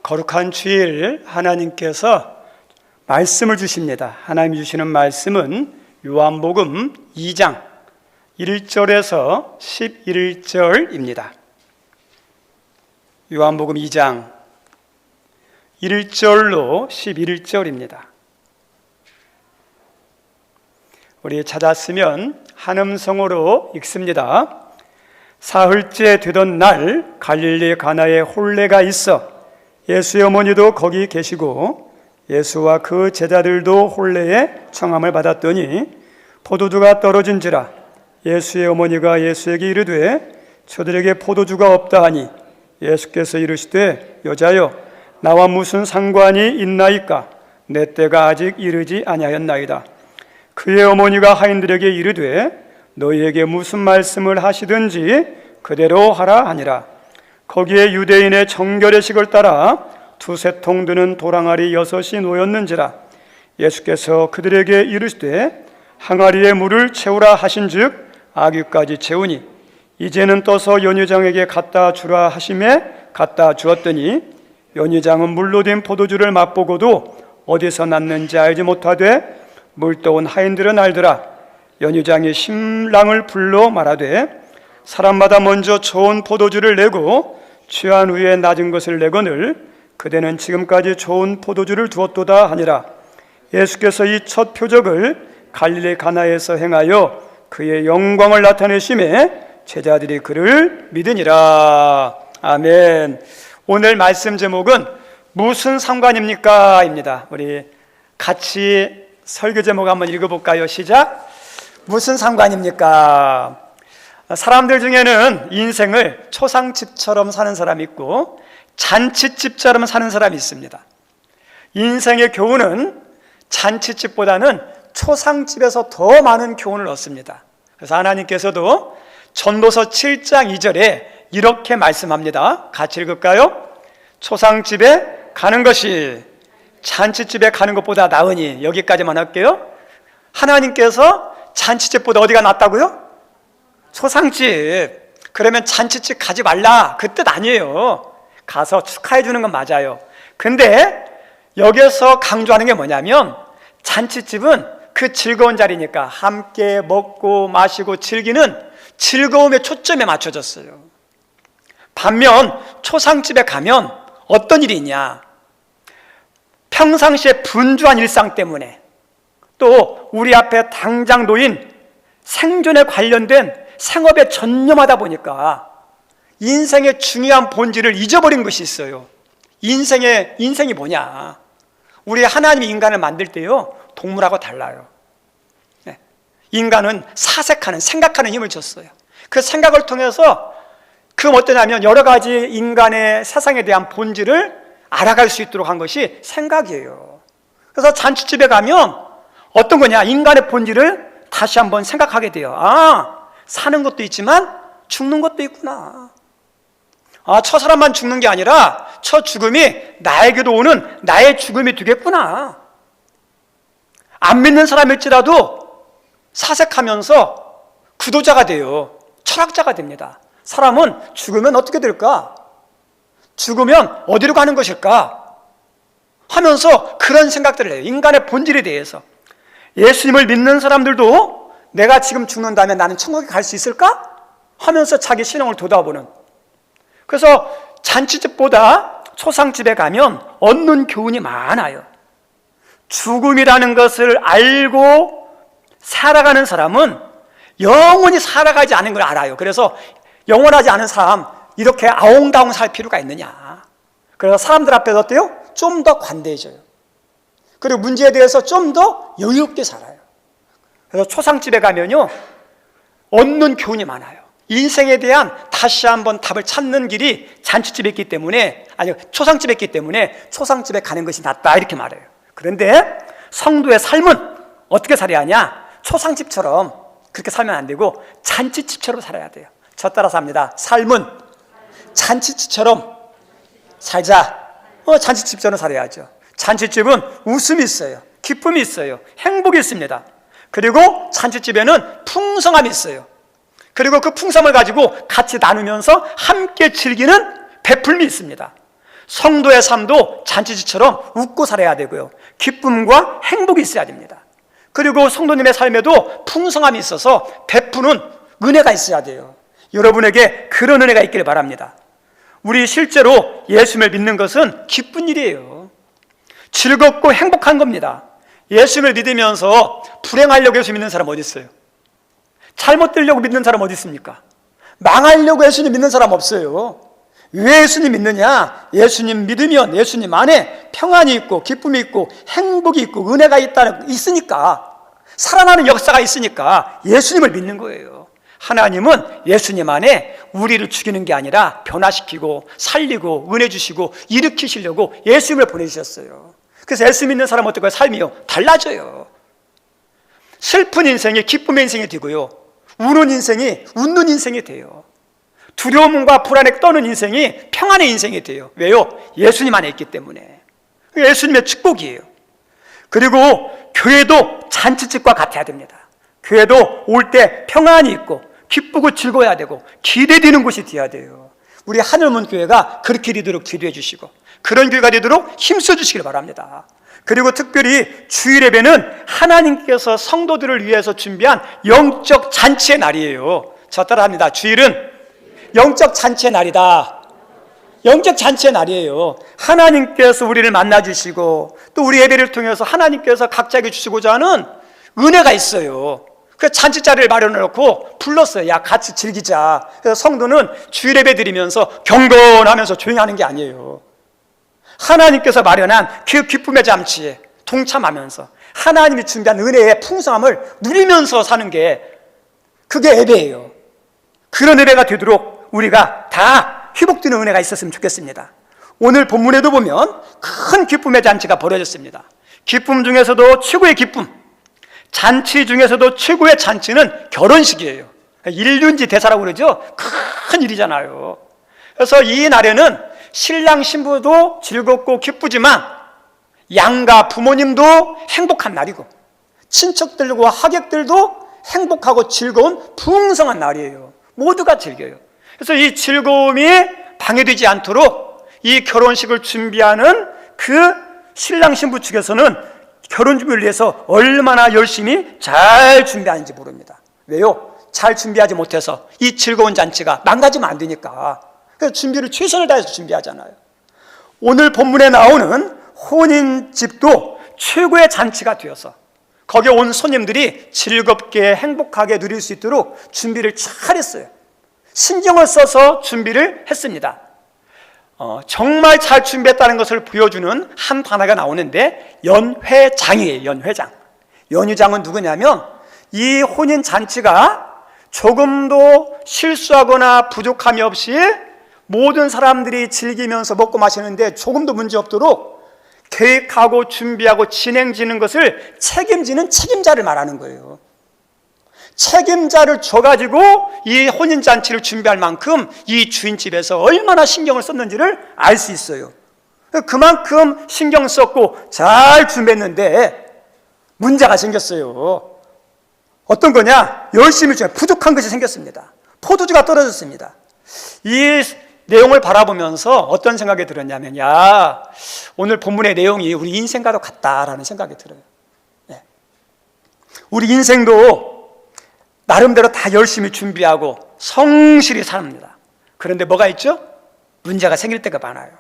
거룩한 주일 하나님께서 말씀을 주십니다. 하나님이 주시는 말씀은 요한복음 2장 1절에서 11절입니다. 요한복음 2장 1절로 11절입니다. 우리 찾았으면 한음성으로 읽습니다. 사흘째 되던 날 갈릴리 가나에 혼례가 있어 예수의 어머니도 거기 계시고 예수와 그 제자들도 혼례에 청함을 받았더니 포도주가 떨어진지라 예수의 어머니가 예수에게 이르되 저들에게 포도주가 없다 하니 예수께서 이르시되 여자여 나와 무슨 상관이 있나이까 내 때가 아직 이르지 아니하였나이다. 그의 어머니가 하인들에게 이르되 너희에게 무슨 말씀을 하시든지 그대로 하라 하니라. 거기에 유대인의 정결의식을 따라 두세 통 드는 도랑아리 6이 놓였는지라. 예수께서 그들에게 이르시되 항아리에 물을 채우라 하신즉 아귀까지 채우니 이제는 떠서 연회장에게 갖다 주라 하심에 갖다 주었더니 연회장은 물로 된 포도주를 맛보고도 어디서 났는지 알지 못하되 물떠온 하인들은 알더라. 연회장이 신랑을 불러 말하되 사람마다 먼저 좋은 포도주를 내고 취한 후에 낮은 것을 내거늘 그대는 지금까지 좋은 포도주를 두었도다 하니라. 예수께서 이 첫 표적을 갈릴리 가나에서 행하여 그의 영광을 나타내심에 제자들이 그를 믿으니라. 아멘. 오늘 말씀 제목은 무슨 상관입니까? 입니다. 우리 같이 설교 제목 한번 읽어볼까요? 시작. 무슨 상관입니까? 사람들 중에는 인생을 초상집처럼 사는 사람이 있고 잔치집처럼 사는 사람이 있습니다. 인생의 교훈은 잔치집보다는 초상집에서 더 많은 교훈을 얻습니다. 그래서 하나님께서도 전도서 7장 2절에 이렇게 말씀합니다. 같이 읽을까요? 초상집에 가는 것이 잔치집에 가는 것보다 나으니. 여기까지만 할게요. 하나님께서 잔치집보다 어디가 낫다고요? 초상집. 그러면 잔치집 가지 말라 그 뜻 아니에요. 가서 축하해 주는 건 맞아요. 근데 여기서 강조하는 게 뭐냐면 잔치집은 그 즐거운 자리니까 함께 먹고 마시고 즐기는 즐거움에 초점에 맞춰졌어요. 반면 초상집에 가면 어떤 일이 있냐, 평상시에 분주한 일상 때문에 또 우리 앞에 당장 놓인 생존에 관련된 생업에 전념하다 보니까 인생의 중요한 본질을 잊어버린 것이 있어요. 인생이 뭐냐? 우리 하나님이 인간을 만들 때요 동물하고 달라요. 인간은 사색하는, 생각하는 힘을 줬어요. 그 생각을 통해서 그럼 어떠냐면 여러 가지 인간의 세상에 대한 본질을 알아갈 수 있도록 한 것이 생각이에요. 그래서 잔치집에 가면 어떤 거냐? 인간의 본질을 다시 한번 생각하게 돼요. 아, 사는 것도 있지만 죽는 것도 있구나. 아, 저 사람만 죽는 게 아니라 저 죽음이 나에게도 오는 나의 죽음이 되겠구나. 안 믿는 사람일지라도 사색하면서 구도자가 돼요. 철학자가 됩니다. 사람은 죽으면 어떻게 될까? 죽으면 어디로 가는 것일까? 하면서 그런 생각들을 해요. 인간의 본질에 대해서. 예수님을 믿는 사람들도 내가 지금 죽는다면 나는 천국에 갈 수 있을까? 하면서 자기 신앙을 돌아보는. 그래서 잔치집보다 초상집에 가면 얻는 교훈이 많아요. 죽음이라는 것을 알고 살아가는 사람은 영원히 살아가지 않은 걸 알아요. 그래서 영원하지 않은 삶 이렇게 아웅다웅 살 필요가 있느냐. 그래서 사람들 앞에서 어때요? 좀 더 관대해져요. 그리고 문제에 대해서 좀 더 여유롭게 살아요. 그래서 초상집에 가면요 얻는 교훈이 많아요. 인생에 대한 다시 한번 답을 찾는 길이 잔치집에 있기 때문에, 아니 초상집에 있기 때문에 초상집에 가는 것이 낫다 이렇게 말해요. 그런데 성도의 삶은 어떻게 살아야 하냐? 초상집처럼 그렇게 살면 안 되고 잔치집처럼 살아야 돼요. 저 따라서 합니다. 삶은 잔치집처럼 살자. 잔치집처럼 살아야죠. 잔치집은 웃음이 있어요. 기쁨이 있어요. 행복이 있습니다. 그리고 잔치집에는 풍성함이 있어요. 그리고 그 풍성함을 가지고 같이 나누면서 함께 즐기는 베풀미 있습니다. 성도의 삶도 잔치집처럼 웃고 살아야 되고요, 기쁨과 행복이 있어야 됩니다. 그리고 성도님의 삶에도 풍성함이 있어서 베푸는 은혜가 있어야 돼요. 여러분에게 그런 은혜가 있기를 바랍니다. 우리 실제로 예수님을 믿는 것은 기쁜 일이에요. 즐겁고 행복한 겁니다. 예수님을 믿으면서 불행하려고 예수 믿는 사람 어디 있어요? 잘못되려고 믿는 사람 어디 있습니까? 망하려고 예수님 믿는 사람 없어요. 왜 예수님 믿느냐? 예수님 믿으면 예수님 안에 평안이 있고 기쁨이 있고 행복이 있고 은혜가 있으니까, 살아나는 역사가 있으니까 예수님을 믿는 거예요. 하나님은 예수님 안에 우리를 죽이는 게 아니라 변화시키고 살리고 은혜 주시고 일으키시려고 예수님을 보내주셨어요. 그래서 예수 믿는 사람은 어떨까요? 삶이요, 달라져요. 슬픈 인생이 기쁨의 인생이 되고요, 우는 인생이 웃는 인생이 돼요. 두려움과 불안에 떠는 인생이 평안의 인생이 돼요. 왜요? 예수님 안에 있기 때문에. 예수님의 축복이에요. 그리고 교회도 잔치집과 같아야 됩니다. 교회도 올 때 평안이 있고 기쁘고 즐거워야 되고 기대되는 곳이 되어야 돼요. 우리 하늘문 교회가 그렇게 되도록 기도해 주시고 그런 교회가 되도록 힘써 주시길 바랍니다. 그리고 특별히 주일 예배는 하나님께서 성도들을 위해서 준비한 영적 잔치의 날이에요. 저 따라합니다. 주일은 영적 잔치의 날이다. 영적 잔치의 날이에요. 하나님께서 우리를 만나주시고 또 우리 예배를 통해서 하나님께서 각자에게 주시고자 하는 은혜가 있어요. 그 잔치 자리를 마련해 놓고 불렀어요. 야, 같이 즐기자. 그래서 성도는 주일 예배 드리면서 경건하면서 조용히 하는 게 아니에요. 하나님께서 마련한 그 기쁨의 잔치에 동참하면서 하나님이 준비한 은혜의 풍성함을 누리면서 사는 게, 그게 예배예요. 그런 예배가 되도록 우리가 다 회복되는 은혜가 있었으면 좋겠습니다. 오늘 본문에도 보면 큰 기쁨의 잔치가 벌어졌습니다. 기쁨 중에서도 최고의 기쁨, 잔치 중에서도 최고의 잔치는 결혼식이에요. 일륜지 대사라고 그러죠. 큰 일이잖아요. 그래서 이 날에는 신랑 신부도 즐겁고 기쁘지만 양가 부모님도 행복한 날이고 친척들과 하객들도 행복하고 즐거운 풍성한 날이에요. 모두가 즐겨요. 그래서 이 즐거움이 방해되지 않도록 이 결혼식을 준비하는 그 신랑 신부 측에서는 결혼 준비를 위해서 얼마나 열심히 잘 준비하는지 모릅니다. 왜요? 잘 준비하지 못해서 이 즐거운 잔치가 망가지면 안 되니까. 그래서 준비를 최선을 다해서 준비하잖아요. 오늘 본문에 나오는 혼인집도 최고의 잔치가 되어서 거기에 온 손님들이 즐겁게 행복하게 누릴 수 있도록 준비를 잘 했어요. 신경을 써서 준비를 했습니다. 정말 잘 준비했다는 것을 보여주는 한 단어가 나오는데 연회장이에요. 연회장. 연회장은 누구냐면 이 혼인잔치가 조금도 실수하거나 부족함이 없이 모든 사람들이 즐기면서 먹고 마시는데 조금도 문제 없도록 계획하고 준비하고 진행지는 것을 책임지는 책임자를 말하는 거예요. 책임자를 줘가지고 이 혼인잔치를 준비할 만큼 이 주인집에서 얼마나 신경을 썼는지를 알 수 있어요. 그만큼 신경 썼고 잘 준비했는데 문제가 생겼어요. 어떤 거냐? 열심히 준비, 부족한 것이 생겼습니다. 포도주가 떨어졌습니다. 이 내용을 바라보면서 어떤 생각이 들었냐면, 야, 오늘 본문의 내용이 우리 인생과도 같다라는 생각이 들어요. 네. 우리 인생도 나름대로 다 열심히 준비하고 성실히 삽니다. 그런데 뭐가 있죠? 문제가 생길 때가 많아요.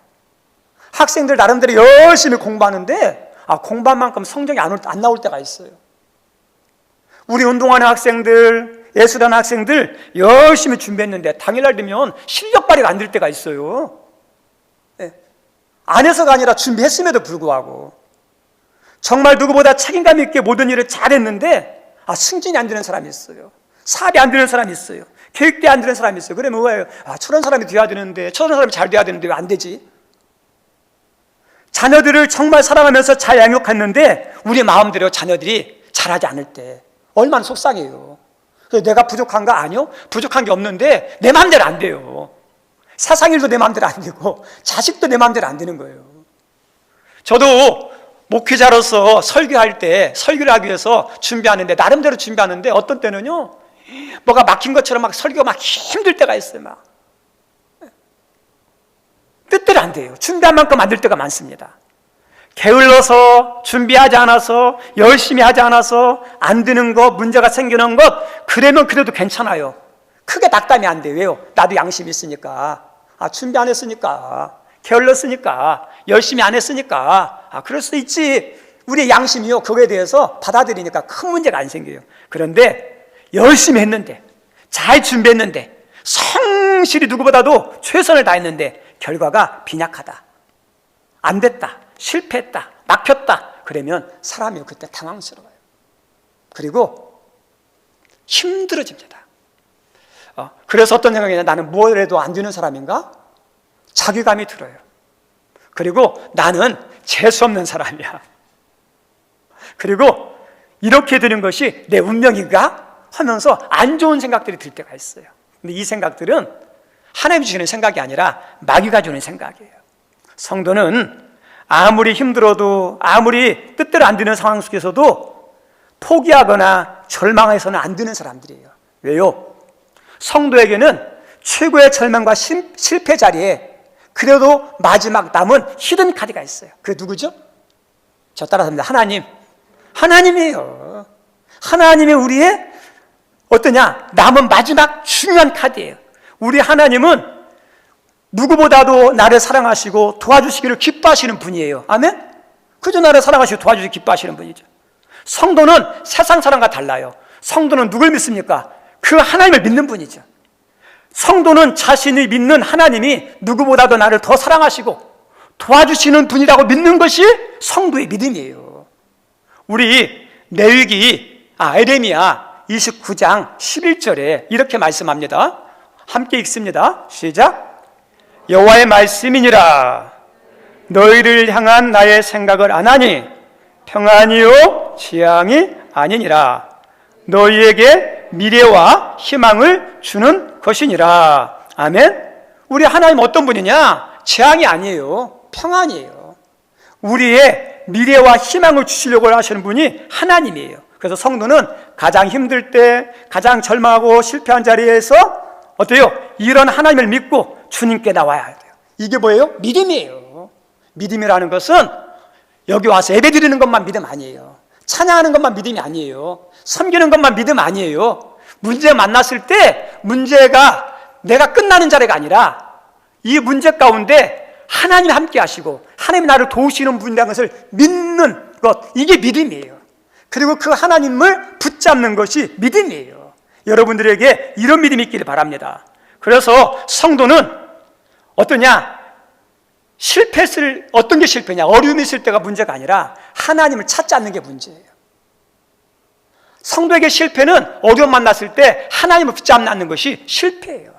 학생들 나름대로 열심히 공부하는데 공부한 만큼 성적이 안 나올 때가 있어요. 우리 운동하는 학생들, 예술하는 학생들 열심히 준비했는데 당일날 되면 실력 발휘가 안 될 때가 있어요. 네. 안 해서가 아니라 준비했음에도 불구하고 정말 누구보다 책임감 있게 모든 일을 잘했는데 승진이 안 되는 사람이 있어요. 사업이 안 되는 사람이 있어요. 계획대 안 되는 사람이 있어요. 그러면 왜 저런 사람이 돼야 되는데, 저런 사람이 잘 돼야 되는데 왜 안 되지? 자녀들을 정말 사랑하면서 잘 양육했는데 우리 마음대로 자녀들이 잘하지 않을 때 얼마나 속상해요. 내가 부족한가? 아니요. 부족한 게 없는데 내 마음대로 안 돼요. 사상일도 내 마음대로 안 되고 자식도 내 마음대로 안 되는 거예요. 저도 목회자로서 설교할 때 설교를 하기 위해서 준비하는데 나름대로 준비하는데 어떤 때는요 뭐가 막힌 것처럼 막 설교가 막 힘들 때가 있어요. 막 뜻대로 안 돼요. 준비한 만큼 안 될 때가 많습니다. 게을러서, 준비하지 않아서, 열심히 하지 않아서 안 되는 것, 문제가 생기는 것, 그러면 그래도 괜찮아요. 크게 낙담이 안 돼요. 왜요? 나도 양심이 있으니까. 준비 안 했으니까. 게을렀으니까. 열심히 안 했으니까. 그럴 수 있지. 우리의 양심이요, 그거에 대해서 받아들이니까 큰 문제가 안 생겨요. 그런데 열심히 했는데, 잘 준비했는데, 성실히 누구보다도 최선을 다했는데 결과가 빈약하다, 안 됐다, 실패했다, 막혔다, 그러면 사람이 그때 당황스러워요. 그리고 힘들어집니다. 그래서 어떤 생각이냐, 나는 뭘 해도 안 되는 사람인가? 자괴감이 들어요. 그리고 나는 재수없는 사람이야. 그리고 이렇게 되는 것이 내 운명인가? 하면서 안 좋은 생각들이 들 때가 있어요. 근데 이 생각들은 하나님이 주시는 생각이 아니라 마귀가 주는 생각이에요. 성도는 아무리 힘들어도, 아무리 뜻대로 안 되는 상황 속에서도 포기하거나 절망해서는 안 되는 사람들이에요. 왜요? 성도에게는 최고의 절망과 실패 자리에 그래도 마지막 남은 히든 카드가 있어요. 그게 누구죠? 저 따라서 합니다. 하나님이에요. 하나님이 우리의 어떠냐? 남은 마지막 중요한 카드예요. 우리 하나님은 누구보다도 나를 사랑하시고 도와주시기를 기뻐하시는 분이에요. 아멘? 그저 나를 사랑하시고 도와주시기 기뻐하시는 분이죠. 성도는 세상 사람과 달라요. 성도는 누굴 믿습니까? 그 하나님을 믿는 분이죠. 성도는 자신이 믿는 하나님이 누구보다도 나를 더 사랑하시고 도와주시는 분이라고 믿는 것이 성도의 믿음이에요. 우리 에레미야 29장 11절에 이렇게 말씀합니다. 함께 읽습니다. 시작. 여호와의 말씀이니라. 너희를 향한 나의 생각을 아나니 평안이요 재앙이 아니니라. 너희에게 미래와 희망을 주는 것이니라. 아멘. 우리 하나님 어떤 분이냐? 재앙이 아니에요. 평안이에요. 우리의 미래와 희망을 주시려고 하시는 분이 하나님이에요. 그래서 성도는 가장 힘들 때, 가장 절망하고 실패한 자리에서 어때요? 이런 하나님을 믿고 주님께 나와야 돼요. 이게 뭐예요? 믿음이에요. 믿음이라는 것은 여기 와서 예배드리는 것만 믿음 아니에요. 찬양하는 것만 믿음이 아니에요. 섬기는 것만 믿음 아니에요. 문제 만났을 때 문제가 내가 끝나는 자리가 아니라 이 문제 가운데 하나님이 함께 하시고 하나님이 나를 도우시는 분이라는 것을 믿는 것, 이게 믿음이에요. 그리고 그 하나님을 붙잡는 것이 믿음이에요. 여러분들에게 이런 믿음이 있기를 바랍니다. 그래서 성도는 어떠냐? 어떤 게 실패냐? 어려움이 있을 때가 문제가 아니라 하나님을 찾지 않는 게 문제예요. 성도에게 실패는 어려움 만났을 때 하나님을 붙잡지 않는 것이 실패예요.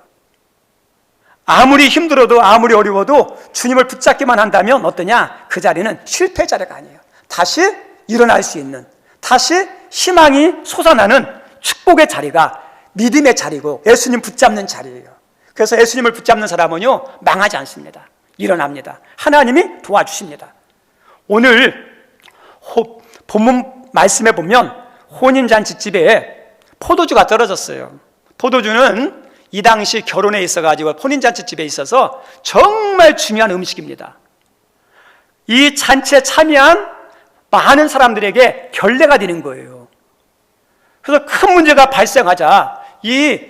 아무리 힘들어도, 아무리 어려워도 주님을 붙잡기만 한다면 어떠냐? 그 자리는 실패 자리가 아니에요. 다시 일어날 수 있는, 다시 희망이 솟아나는 축복의 자리가 믿음의 자리고 예수님 붙잡는 자리예요. 그래서 예수님을 붙잡는 사람은요, 망하지 않습니다. 일어납니다. 하나님이 도와주십니다. 오늘 본문 말씀에 보면 혼인잔치집에 포도주가 떨어졌어요. 포도주는 이 당시 결혼에 있어가지고 혼인잔치집에 있어서 정말 중요한 음식입니다. 이 잔치에 참여한 많은 사람들에게 결례가 되는 거예요. 그래서 큰 문제가 발생하자 이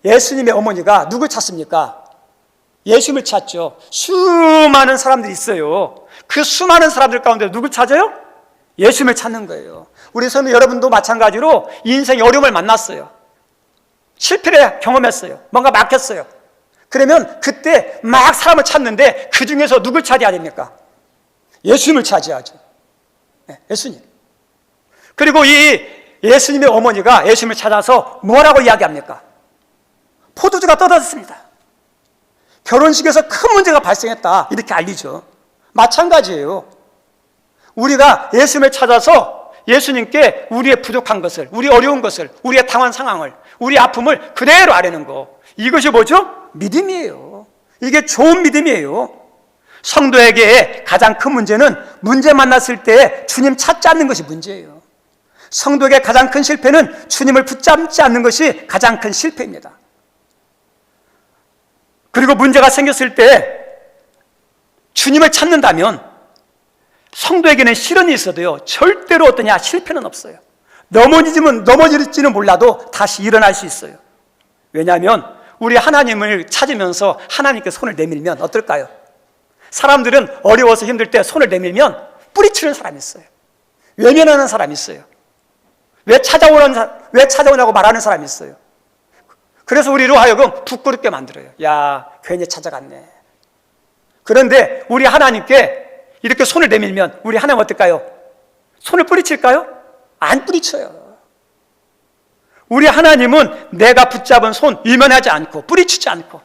예수님의 어머니가 누굴 찾습니까? 예수님을 찾죠. 수많은 사람들이 있어요. 그 수많은 사람들 가운데 누굴 찾아요? 예수님을 찾는 거예요. 우리 성도 여러분도 마찬가지로 인생의 어려움을 만났어요. 실패를 경험했어요. 뭔가 막혔어요. 그러면 그때 막 사람을 찾는데 그 중에서 누굴 찾아야 됩니까? 예수님을 찾아야죠. 네, 예수님. 그리고 이 예수님의 어머니가 예수님을 찾아서 뭐라고 이야기합니까? 포도주가 떨어졌습니다. 결혼식에서 큰 문제가 발생했다, 이렇게 알리죠. 마찬가지예요. 우리가 예수님을 찾아서 예수님께 우리의 부족한 것을, 우리 어려운 것을, 우리의 당한 상황을, 우리 아픔을 그대로 아뢰는 거, 이것이 뭐죠? 믿음이에요. 이게 좋은 믿음이에요. 성도에게 가장 큰 문제는 문제 만났을 때 주님 찾지 않는 것이 문제예요. 성도에게 가장 큰 실패는 주님을 붙잡지 않는 것이 가장 큰 실패입니다. 그리고 문제가 생겼을 때 주님을 찾는다면 성도에게는 시련이 있어도요, 절대로 어떠냐, 실패는 없어요. 넘어질지는 몰라도 다시 일어날 수 있어요. 왜냐하면 우리 하나님을 찾으면서 하나님께 손을 내밀면 어떨까요? 사람들은 어려워서 힘들 때 손을 내밀면 뿌리치는 사람이 있어요. 외면하는 사람이 있어요. 왜 찾아오냐고 말하는 사람이 있어요. 그래서 우리로 하여금 부끄럽게 만들어요. 야, 괜히 찾아갔네. 그런데 우리 하나님께 이렇게 손을 내밀면 우리 하나님 어떨까요? 손을 뿌리칠까요? 안 뿌리쳐요. 우리 하나님은 내가 붙잡은 손 일면하지 않고 뿌리치지 않고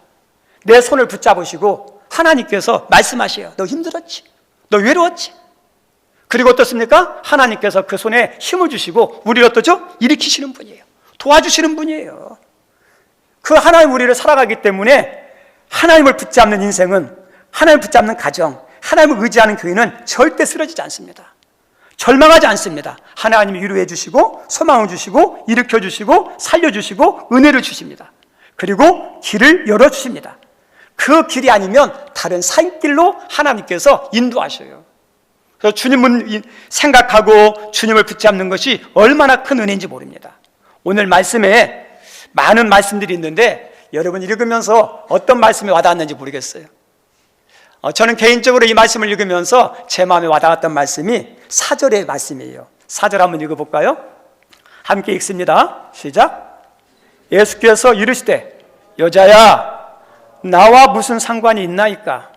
내 손을 붙잡으시고 하나님께서 말씀하셔요. 너 힘들었지? 너 외로웠지? 그리고 어떻습니까? 하나님께서 그 손에 힘을 주시고 우리를 어떠죠? 일으키시는 분이에요. 도와주시는 분이에요. 그 하나님 우리를 살아가기 때문에 하나님을 붙잡는 인생은, 하나님을 붙잡는 가정, 하나님을 의지하는 교회는 절대 쓰러지지 않습니다. 절망하지 않습니다. 하나님이 위로해 주시고 소망을 주시고 일으켜 주시고 살려주시고 은혜를 주십니다. 그리고 길을 열어주십니다. 그 길이 아니면 다른 산길로 하나님께서 인도하셔요. 그래서 주님을 생각하고 주님을 붙잡는 것이 얼마나 큰 은혜인지 모릅니다. 오늘 말씀에 많은 말씀들이 있는데 여러분 읽으면서 어떤 말씀이 와닿았는지 모르겠어요. 저는 개인적으로 이 말씀을 읽으면서 제 마음에 와닿았던 말씀이 4절의 말씀이에요. 4절 한번 읽어볼까요? 함께 읽습니다. 시작. 예수께서 이르시되 여자야 나와 무슨 상관이 있나이까?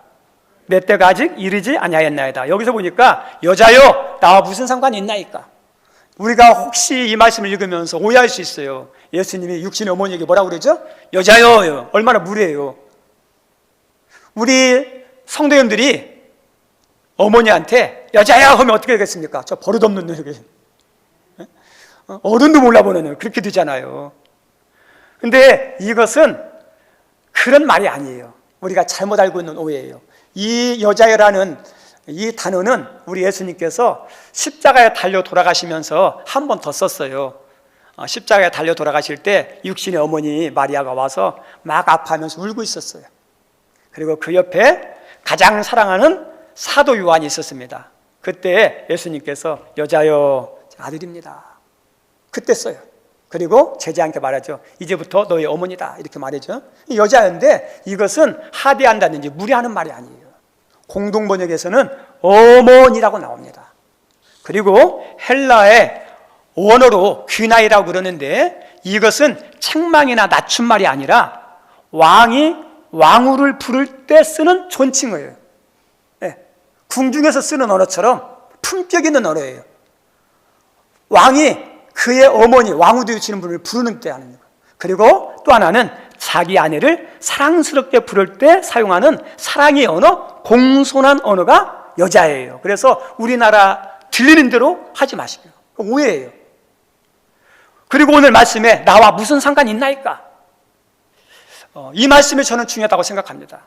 내 때가 아직 이르지 아니하였나이다. 여기서 보니까 여자여 나와 무슨 상관이 있나이까? 우리가 혹시 이 말씀을 읽으면서 오해할 수 있어요. 예수님이 육신의 어머니에게 뭐라고 그러죠? 여자여, 얼마나 무례해요. 우리 성도님들이 어머니한테 여자야 하면 어떻게 되겠습니까? 저 버릇없는 놈에게 어른도 몰라보는 그렇게 되잖아요. 근데 이것은 그런 말이 아니에요. 우리가 잘못 알고 있는 오해예요. 이 여자여라는 이 단어는 우리 예수님께서 십자가에 달려 돌아가시면서 한 번 더 썼어요. 십자가에 달려 돌아가실 때 육신의 어머니 마리아가 와서 막 아파하면서 울고 있었어요. 그리고 그 옆에 가장 사랑하는 사도 요한이 있었습니다. 그때 예수님께서 여자여 아들입니다. 그때 써요. 그리고 제자한테 말하죠. 이제부터 너의 어머니다 이렇게 말하죠. 여자인데 이것은 하대한다든지 무례하는 말이 아니에요. 공동번역에서는 어머니라고 나옵니다. 그리고 헬라의 원어로 귀나이라고 그러는데 이것은 책망이나 낮춤말이 아니라 왕이 왕후를 부를 때 쓰는 존칭어예요. 네. 궁중에서 쓰는 언어처럼 품격 있는 언어예요. 왕이 그의 어머니, 왕후 되시는 분을 부르는 때 하는 거예요. 그리고 또 하나는 자기 아내를 사랑스럽게 부를 때 사용하는 사랑의 언어, 공손한 언어가 여자예요. 그래서 우리나라 들리는 대로 하지 마시고요. 오해예요. 그리고 오늘 말씀에 나와 무슨 상관이 있나이까? 이 말씀이 저는 중요하다고 생각합니다.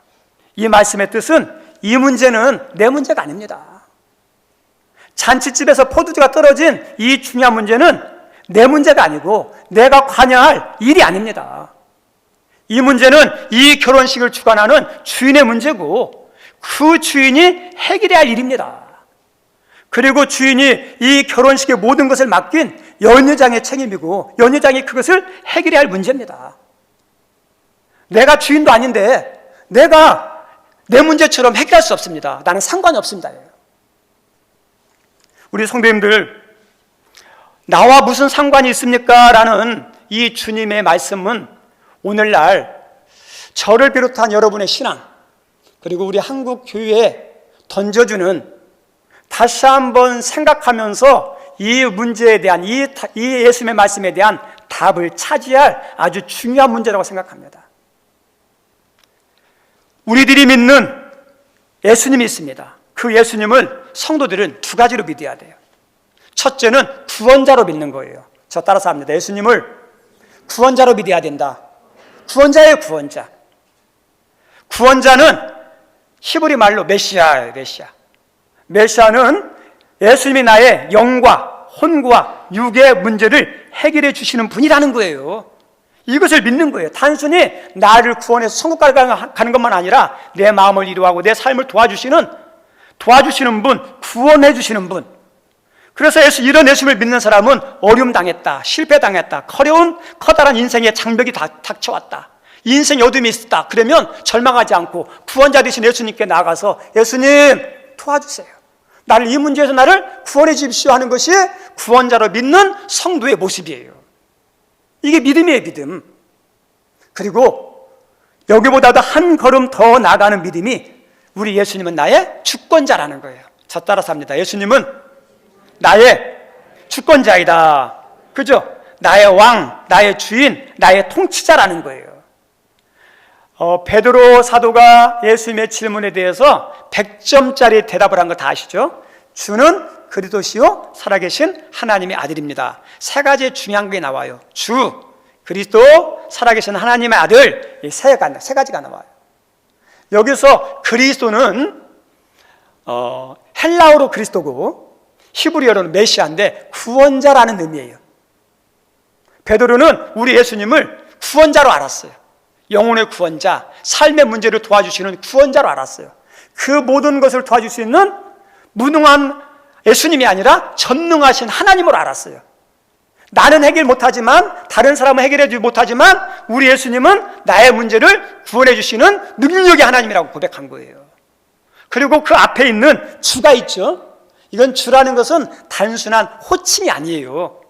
이 말씀의 뜻은 이 문제는 내 문제가 아닙니다. 잔치집에서 포도주가 떨어진 이 중요한 문제는 내 문제가 아니고 내가 관여할 일이 아닙니다. 이 문제는 이 결혼식을 주관하는 주인의 문제고 그 주인이 해결해야 할 일입니다. 그리고 주인이 이 결혼식의 모든 것을 맡긴 연회장의 책임이고 연회장이 그것을 해결해야 할 문제입니다. 내가 주인도 아닌데 내가 내 문제처럼 해결할 수 없습니다. 나는 상관이 없습니다. 우리 성도님들, 나와 무슨 상관이 있습니까? 라는 이 주님의 말씀은 오늘날 저를 비롯한 여러분의 신앙 그리고 우리 한국 교회에 던져주는 다시 한번 생각하면서 이 문제에 대한 이 예수님의 말씀에 대한 답을 차지할 아주 중요한 문제라고 생각합니다. 우리들이 믿는 예수님이 있습니다. 그 예수님을 성도들은 두 가지로 믿어야 돼요. 첫째는 구원자로 믿는 거예요. 저 따라서 합니다. 예수님을 구원자로 믿어야 된다. 구원자예요, 구원자. 구원자는 히브리 말로 메시아예요, 메시아. 메시아는 예수님이 나의 영과 혼과 육의 문제를 해결해 주시는 분이라는 거예요. 이것을 믿는 거예요. 단순히 나를 구원해서 천국 가는 것만 아니라 내 마음을 이루하고 내 삶을 도와주시는 도와주시는 분, 구원해 주시는 분. 그래서 이런 예수님을 믿는 사람은 어려움 당했다, 실패 당했다, 커다란 인생의 장벽이 닥쳐왔다, 인생의 어둠이 있었다. 그러면 절망하지 않고 구원자 되신 예수님께 나아가서 예수님 도와주세요, 나를 이 문제에서 나를 구원해 주십시오 하는 것이 구원자로 믿는 성도의 모습이에요. 이게 믿음이에요, 믿음. 그리고 여기보다도 한 걸음 더 나아가는 믿음이 우리 예수님은 나의 주권자라는 거예요. 저 따라서 합니다. 예수님은 나의 주권자이다. 그죠? 나의 왕, 나의 주인, 나의 통치자라는 거예요. 베드로 사도가 예수님의 질문에 대해서 100점짜리 대답을 한 거 다 아시죠? 주는 그리스도시요 살아계신 하나님의 아들입니다. 세 가지 중요한 게 나와요. 주, 그리스도, 살아계신 하나님의 아들, 이 세 가지가 나와요. 여기서 그리스도는 헬라어로 그리스도고 히브리어로는 메시아인데 구원자라는 의미예요. 베드로는 우리 예수님을 구원자로 알았어요. 영혼의 구원자, 삶의 문제를 도와주시는 구원자로 알았어요. 그 모든 것을 도와줄 수 있는 무능한 예수님이 아니라 전능하신 하나님으로 알았어요. 나는 해결 못하지만, 다른 사람은 해결해 주지 못하지만 우리 예수님은 나의 문제를 구원해 주시는 능력의 하나님이라고 고백한 거예요. 그리고 그 앞에 있는 주가 있죠. 이건 주라는 것은 단순한 호칭이 아니에요.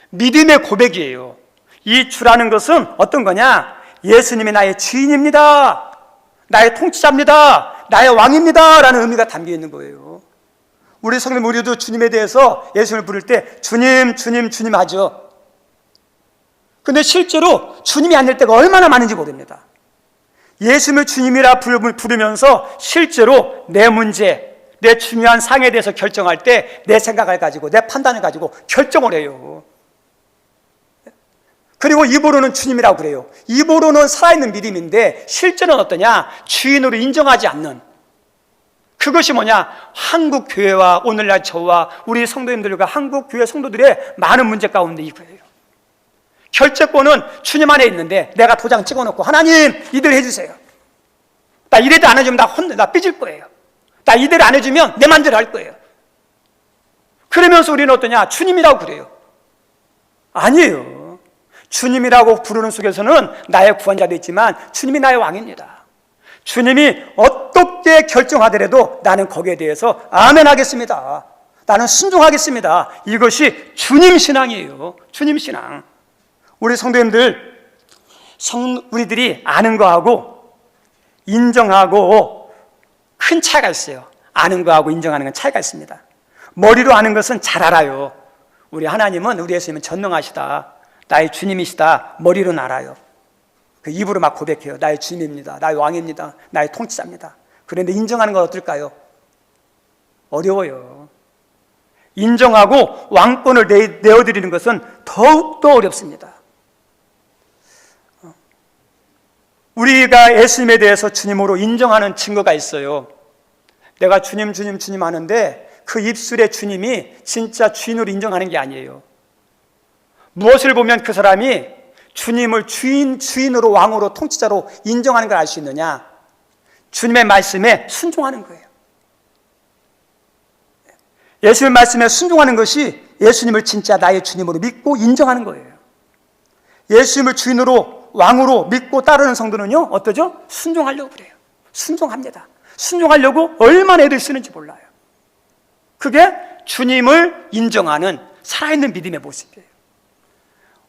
믿음의 고백이에요. 이 주라는 것은 어떤 거냐? 예수님이 나의 주인입니다, 나의 통치자입니다, 나의 왕입니다 라는 의미가 담겨 있는 거예요. 우리 성도님, 우리도 주님에 대해서 예수님을 부를 때 주님, 주님, 주님 하죠. 근데 실제로 주님이 아닐 때가 얼마나 많은지 모릅니다. 예수님을 주님이라 부르면서 실제로 내 문제, 내 중요한 상에 대해서 결정할 때 내 생각을 가지고, 내 판단을 가지고 결정을 해요. 그리고 입으로는 주님이라고 그래요. 입으로는 살아있는 믿음인데 실제는 어떠냐? 주인으로 인정하지 않는. 그것이 뭐냐? 한국 교회와 오늘날 저와 우리 성도님들과 한국 교회 성도들의 많은 문제 가운데 이거예요. 결재권은 주님 안에 있는데 내가 도장 찍어놓고 하나님 이대로 해주세요, 나 이래도 안 해주면 나 삐질 거예요, 나 이대로 안 해주면 내 맘대로 할 거예요. 그러면서 우리는 어떠냐? 주님이라고 그래요. 아니에요. 주님이라고 부르는 속에서는 나의 구원자도 있지만 주님이 나의 왕입니다. 주님이 어떻게 결정하더라도 나는 거기에 대해서 아멘 하겠습니다, 나는 순종하겠습니다. 이것이 주님 신앙이에요. 주님 신앙. 우리 성도님들, 우리들이 아는 거하고 인정하고 큰 차이가 있어요. 아는 거하고 인정하는 건 차이가 있습니다. 머리로 아는 것은 잘 알아요. 우리 하나님은, 우리 예수님은 전능하시다, 나의 주님이시다, 머리로는 알아요. 그 입으로 막 고백해요. 나의 주님입니다, 나의 왕입니다, 나의 통치자입니다. 그런데 인정하는 건 어떨까요? 어려워요. 인정하고 왕권을 내어드리는 것은 더욱더 어렵습니다. 우리가 예수님에 대해서 주님으로 인정하는 증거가 있어요. 내가 주님, 주님, 주님 하는데 그 입술의 주님이 진짜 주인으로 인정하는 게 아니에요. 무엇을 보면 그 사람이 주님을 주인으로, 왕으로, 통치자로 인정하는 걸 알 수 있느냐? 주님의 말씀에 순종하는 거예요. 예수님의 말씀에 순종하는 것이 예수님을 진짜 나의 주님으로 믿고 인정하는 거예요. 예수님을 주인으로, 왕으로 믿고 따르는 성도는요, 어떠죠? 순종하려고 그래요. 순종합니다. 순종하려고 얼마나 애를 쓰는지 몰라요. 그게 주님을 인정하는 살아있는 믿음의 모습이에요.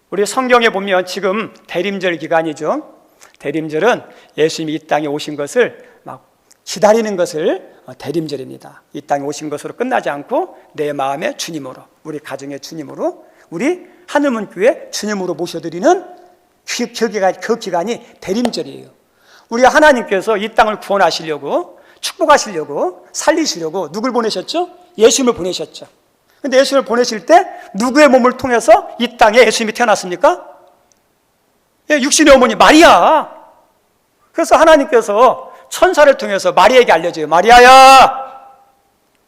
우리 성경에 보면 지금 대림절 기간이죠. 대림절은 예수님이 이 땅에 오신 것을 막 기다리는 것을 대림절입니다. 이 땅에 오신 것으로 끝나지 않고 내 마음의 주님으로, 우리 가정의 주님으로, 우리 하늘문교회 주님으로 모셔드리는 그 기간이 대림절이에요. 우리 하나님께서 이 땅을 구원하시려고, 축복하시려고, 살리시려고 누굴 보내셨죠? 예수님을 보내셨죠. 근데 예수님을 보내실 때 누구의 몸을 통해서 이 땅에 예수님이 태어났습니까? 육신의 어머니 마리아. 그래서 하나님께서 천사를 통해서 마리아에게 알려줘요. 마리아야,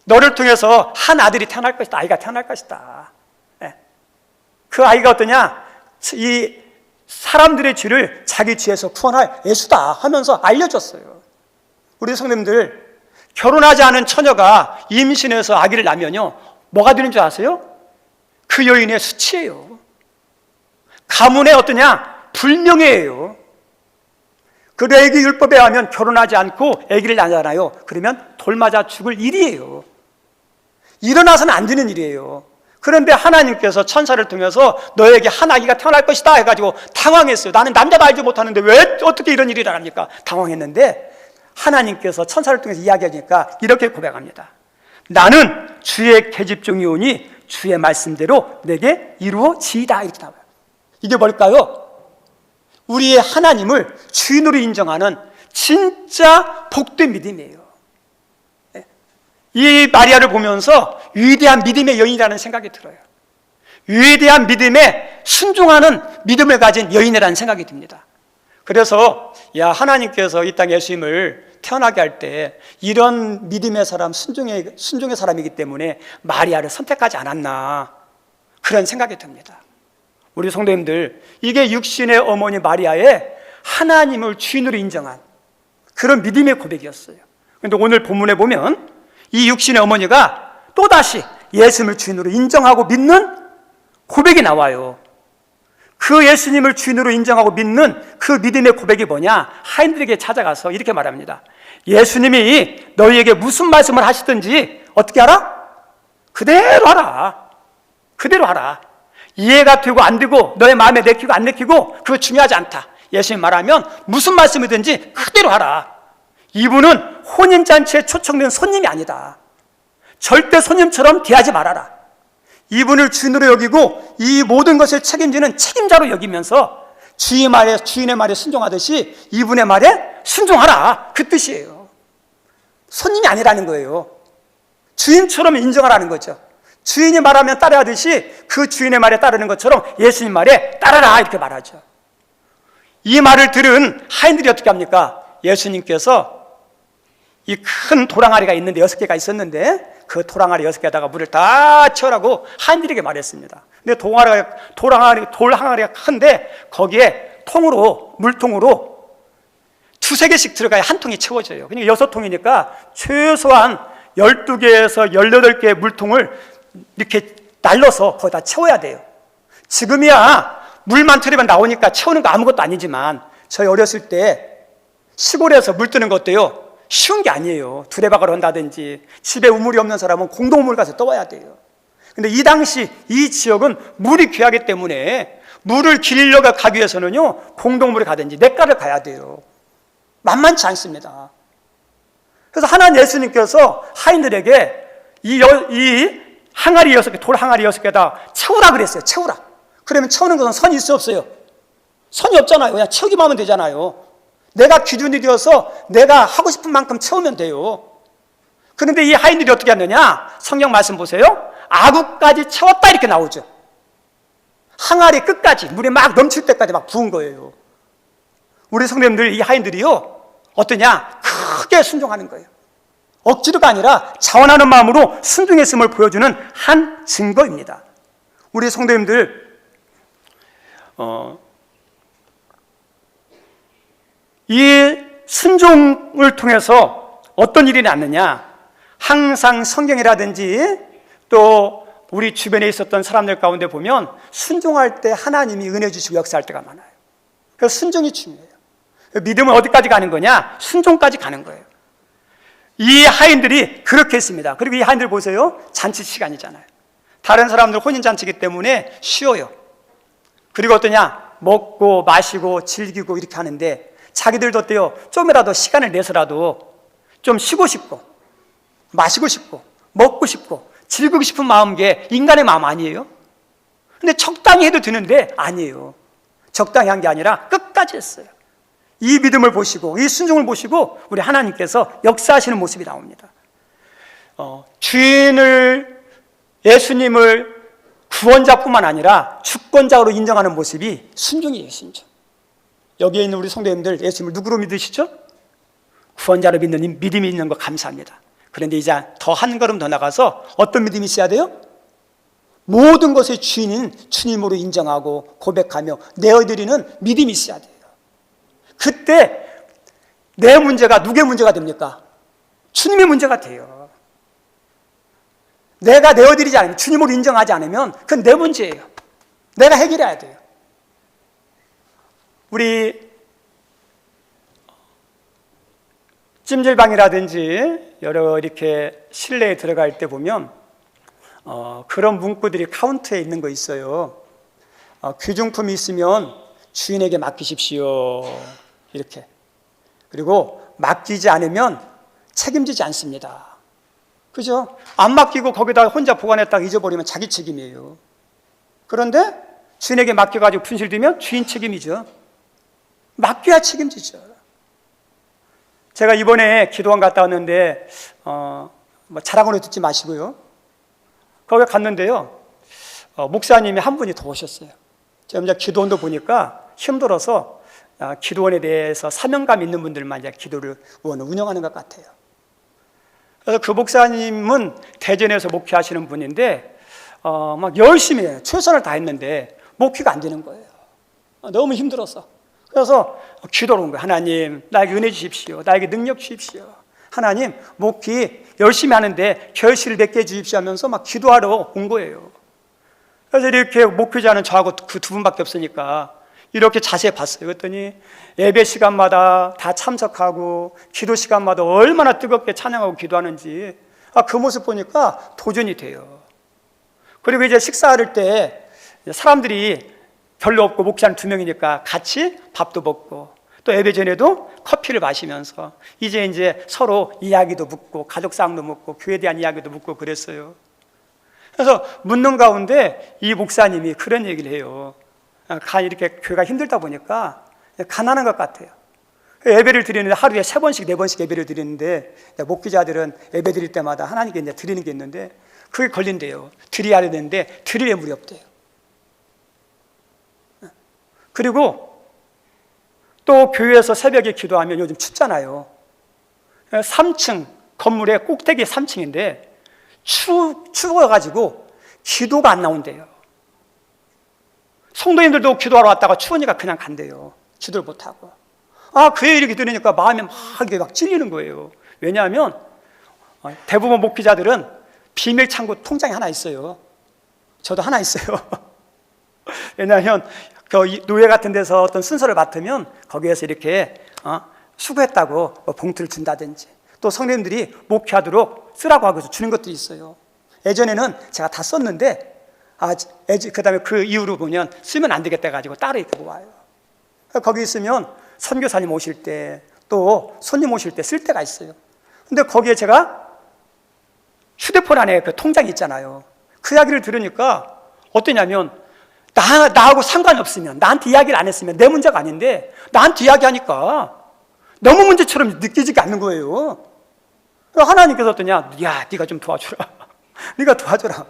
너를 통해서 한 아들이 태어날 것이다, 아이가 태어날 것이다. 그 아이가 어떠냐? 이 사람들의 죄를 자기 죄에서 구원할 예수다 하면서 알려줬어요. 우리 성도님들, 결혼하지 않은 처녀가 임신해서 아기를 낳으면요, 뭐가 되는 줄 아세요? 그 여인의 수치예요. 가문의 어떠냐? 불명예예요. 그 레위기 율법에 하면 결혼하지 않고 아기를 낳잖아요. 그러면 돌 맞아 죽을 일이에요. 일어나서는 안 되는 일이에요. 그런데 하나님께서 천사를 통해서 너에게 한 아기가 태어날 것이다 해가지고 당황했어요. 나는 남자도 알지 못하는데 왜 어떻게 이런 일이 일어납니까? 당황했는데 하나님께서 천사를 통해서 이야기하니까 이렇게 고백합니다. 나는 주의 계집종이오니 주의 말씀대로 내게 이루어지이다. 이렇게 나와요. 이게 뭘까요? 우리의 하나님을 주인으로 인정하는 진짜 복된 믿음이에요. 이 마리아를 보면서 위대한 믿음의 여인이라는 생각이 들어요. 위대한 믿음에 순종하는 믿음을 가진 여인이라는 생각이 듭니다. 그래서 하나님께서 이 땅 예수님을 태어나게 할 때 이런 믿음의 사람, 순종의 사람이기 때문에 마리아를 선택하지 않았나, 그런 생각이 듭니다. 우리 성도님들, 이게 육신의 어머니 마리아의 하나님을 주인으로 인정한 그런 믿음의 고백이었어요. 그런데 오늘 본문에 보면 이 육신의 어머니가 또다시 예수님을 주인으로 인정하고 믿는 고백이 나와요. 그 예수님을 주인으로 인정하고 믿는 그 믿음의 고백이 뭐냐? 하인들에게 찾아가서 이렇게 말합니다. 예수님이 너희에게 무슨 말씀을 하시든지 어떻게 하라? 그대로 하라. 그대로 하라. 이해가 되고 안 되고 너의 마음에 내키고 안 내키고 그거 중요하지 않다. 예수님 말하면 무슨 말씀이든지 그대로 하라. 이분은 혼인잔치에 초청된 손님이 아니다. 절대 손님처럼 대하지 말아라. 이분을 주인으로 여기고 이 모든 것을 책임지는 책임자로 여기면서 주인의 말에 순종하듯이 이분의 말에 순종하라. 그 뜻이에요. 손님이 아니라는 거예요. 주인처럼 인정하라는 거죠. 주인이 말하면 따라하듯이 그 주인의 말에 따르는 것처럼 예수님 말에 따라라, 이렇게 말하죠. 이 말을 들은 하인들이 어떻게 합니까? 예수님께서 이 큰 도랑아리가 있는데 6개가 있었는데 그 도랑아리 6개에다가 물을 다 채우라고 하인들에게 말했습니다. 근데 돌 항아리가 큰데 거기에 물통으로 2-3개씩 들어가야 한 통이 채워져요. 그러니까 6통이니까 최소한 12개에서 18개의 물통을 이렇게 날려서 거기다 채워야 돼요. 지금이야 물만 틀으면 나오니까 채우는 거 아무것도 아니지만 저희 어렸을 때 시골에서 물 뜨는 것도요, 쉬운 게 아니에요. 두레박을 한다든지 집에 우물이 없는 사람은 공동우물 가서 떠와야 돼요. 근데 이 당시 이 지역은 물이 귀하기 때문에 물을 길러 가기 위해서는요, 공동물에 가든지 냇가를 가야 돼요. 만만치 않습니다. 그래서 하나님 예수님께서 하인들에게 이 항아리 6개, 돌 항아리 6개다 채우라 그랬어요. 채우라. 그러면 채우는 것은 선이 있어 없어요? 선이 없잖아요. 그냥 채우기만 하면 되잖아요. 내가 기준이 되어서 내가 하고 싶은 만큼 채우면 돼요. 그런데 이 하인들이 어떻게 하느냐? 성경 말씀 보세요. 아구까지 채웠다 이렇게 나오죠. 항아리 끝까지 물이 막 넘칠 때까지 막 부은 거예요. 우리 성도님들, 이 하인들이요, 어떠냐? 크게 순종하는 거예요. 억지로가 아니라 자원하는 마음으로 순종했음을 보여주는 한 증거입니다. 우리 성도님들, 이 순종을 통해서 어떤 일이 났느냐? 항상 성경이라든지 또 우리 주변에 있었던 사람들 가운데 보면 순종할 때 하나님이 은혜 주시고 역사할 때가 많아요. 그래서 순종이 중요해요. 믿음은 어디까지 가는 거냐? 순종까지 가는 거예요. 이 하인들이 그렇게 했습니다. 그리고 이 하인들 보세요. 잔치 시간이잖아요. 다른 사람들 혼인잔치이기 때문에 쉬어요. 그리고 어떠냐? 먹고 마시고 즐기고 이렇게 하는데 자기들도 어때요? 좀이라도 시간을 내서라도 좀 쉬고 싶고 마시고 싶고 먹고 싶고 즐기고 싶은 마음, 게 인간의 마음 아니에요? 근데 적당히 해도 되는데 아니에요. 적당히 한 게 아니라 끝까지 했어요. 이 믿음을 보시고 이 순종을 보시고 우리 하나님께서 역사하시는 모습이 나옵니다. 주인을, 예수님을 구원자뿐만 아니라 주권자로 인정하는 모습이 순종이에요. 순종. 여기에 있는 우리 성도님들, 예수님을 누구로 믿으시죠? 구원자로 믿는 믿음이 있는 거 감사합니다. 그런데 이제 더 한 걸음 더 나가서 어떤 믿음이 있어야 돼요? 모든 것의 주인인 주님으로 인정하고 고백하며 내어드리는 믿음이 있어야 돼요. 그때 내 문제가 누구의 문제가 됩니까? 주님의 문제가 돼요. 내가 내어드리지 않으면, 주님을 인정하지 않으면 그건 내 문제예요. 내가 해결해야 돼요. 우리 찜질방이라든지 여러 이렇게 실내에 들어갈 때 보면 그런 문구들이 카운터에 있는 거 있어요. 귀중품이 있으면 주인에게 맡기십시오, 이렇게. 그리고 맡기지 않으면 책임지지 않습니다. 그죠? 안 맡기고 거기다 혼자 보관했다가 잊어버리면 자기 책임이에요. 그런데 주인에게 맡겨가지고 분실되면 주인 책임이죠. 맡겨야 책임지죠. 제가 이번에 기도원 갔다 왔는데 자랑으로 듣지 마시고요. 거기 갔는데요, 목사님이 한 분이 더 오셨어요. 제가 이제 기도원도 보니까 힘들어서 기도원에 대해서 사명감 있는 분들만 이제 기도원을 운영하는 것 같아요. 그래서 그 목사님은 대전에서 목회하시는 분인데 막 열심히 해요. 최선을 다했는데 목회가 안 되는 거예요. 너무 힘들었어. 그래서 기도를 온 거예요. 하나님, 나에게 은혜 주십시오. 나에게 능력 주십시오. 하나님, 목회 열심히 하는데 결실을 맺게 해주십시오 하면서 막 기도하러 온 거예요. 그래서 이렇게 목회자는 저하고 그 두 분밖에 없으니까 이렇게 자세히 봤어요. 그랬더니 예배 시간마다 다 참석하고 기도 시간마다 얼마나 뜨겁게 찬양하고 기도하는지 그 모습 보니까 도전이 돼요. 그리고 이제 식사할 때 사람들이 별로 없고 목사는 2명이니까 같이 밥도 먹고 또 예배 전에도 커피를 마시면서 이제 서로 이야기도 묻고 가족사항도 묻고 교회에 대한 이야기도 묻고 그랬어요. 그래서 묻는 가운데 이 목사님이 그런 얘기를 해요. 이렇게 교회가 힘들다 보니까 가난한 것 같아요. 예배를 드리는데 하루에 3번씩 4번씩 예배를 드리는데 목회자들은 예배 드릴 때마다 하나님께 이제 드리는 게 있는데 그게 걸린대요. 드려야 되는데 드릴 예물이 없대요. 그리고 또 교회에서 새벽에 기도하면 요즘 춥잖아요. 3층 건물의 꼭대기 3층인데 추워가지고 기도가 안 나온대요. 성도님들도 기도하러 왔다가 추우니까 그냥 간대요. 기도를 못하고. 그 얘기 들으니까 마음이 막 찔리는 거예요. 왜냐하면 대부분 목회자들은 비밀 창고 통장이 하나 있어요. 저도 하나 있어요. 왜냐하면 그 노예 같은 데서 어떤 순서를 맡으면 거기에서 이렇게 수고했다고 봉투를 준다든지 또 성도님들이 목회하도록 쓰라고 하고서 주는 것도 있어요. 예전에는 제가 다 썼는데 그 다음에 그 이후로 보면 쓰면 안 되겠다 해가지고 따로 이렇게 모아요. 거기 있으면 선교사님 오실 때 또 손님 오실 때 쓸 때가 있어요. 근데 거기에 제가 휴대폰 안에 그 통장이 있잖아요. 그 이야기를 들으니까 어떠냐면 나하고 상관이 없으면 나한테 이야기를 안 했으면 내 문제가 아닌데 나한테 이야기하니까 너무 문제처럼 느껴지지 않는 거예요. 하나님께서 어떠냐, 야, 네가 좀 도와주라. 네가 도와줘라.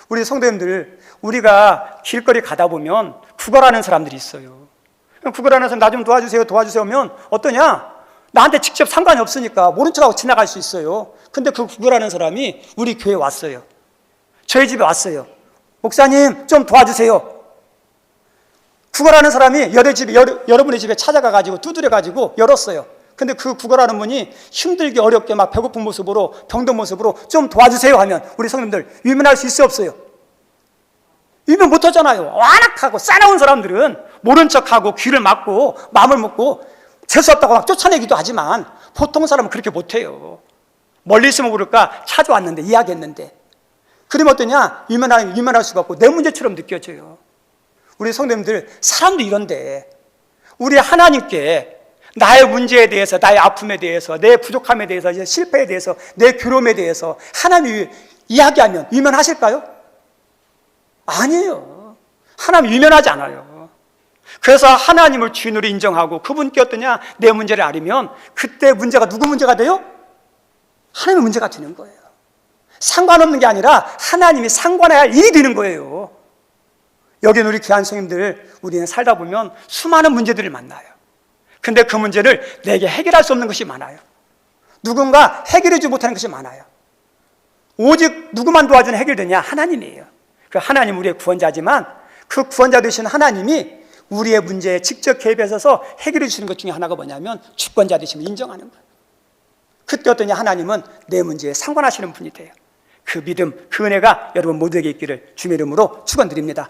우리 성도님들, 우리가 길거리 가다 보면 구걸하는 사람들이 있어요. 구걸하는 사람 나 좀 도와주세요 하면 어떠냐, 나한테 직접 상관이 없으니까 모른 척하고 지나갈 수 있어요. 근데 그 구걸하는 사람이 우리 교회에 왔어요. 저희 집에 왔어요. 목사님 좀 도와주세요. 구걸하는 사람이 여러분의 집에 찾아가가지고 두드려가지고 열었어요. 근데 그 구걸하는 분이 힘들게 어렵게 막 배고픈 모습으로 병든 모습으로 좀 도와주세요 하면 우리 성도님들 유면할 수 있어요 없어요? 유면 못하잖아요. 완악하고 싸나운 사람들은 모른 척하고 귀를 막고 마음을 먹고 재수없다고 막 쫓아내기도 하지만 보통 사람은 그렇게 못해요. 멀리 있으면 모를까 찾아왔는데 이야기했는데 그러면 어떠냐, 유면할 수가 없고 내 문제처럼 느껴져요. 우리 성도님들, 사람도 이런데 우리 하나님께 나의 문제에 대해서, 나의 아픔에 대해서, 내 부족함에 대해서, 실패에 대해서, 내 괴로움에 대해서 하나님이 이야기하면 유면하실까요? 아니에요. 하나님 유면하지 않아요. 그래서 하나님을 주인으로 인정하고 그분께 어떠냐, 내 문제를 알으면 그때 문제가 누구 문제가 돼요? 하나님의 문제가 되는 거예요. 상관없는 게 아니라 하나님이 상관해야 할 일이 되는 거예요. 여기는 우리 귀한 성님들, 우리는 살다 보면 수많은 문제들을 만나요. 근데 그 문제를 내게 해결할 수 없는 것이 많아요. 누군가 해결해주지 못하는 것이 많아요. 오직 누구만 도와주는 해결되냐? 하나님이에요. 그 하나님 우리의 구원자지만 그 구원자 되신 하나님이 우리의 문제에 직접 개입해서 해결해 주시는 것 중에 하나가 뭐냐면 주권자 되심을 인정하는 거예요. 그때 어떠냐, 하나님은 내 문제에 상관하시는 분이 돼요. 그 믿음, 그 은혜가 여러분 모두에게 있기를 주님의 이름으로 축원드립니다.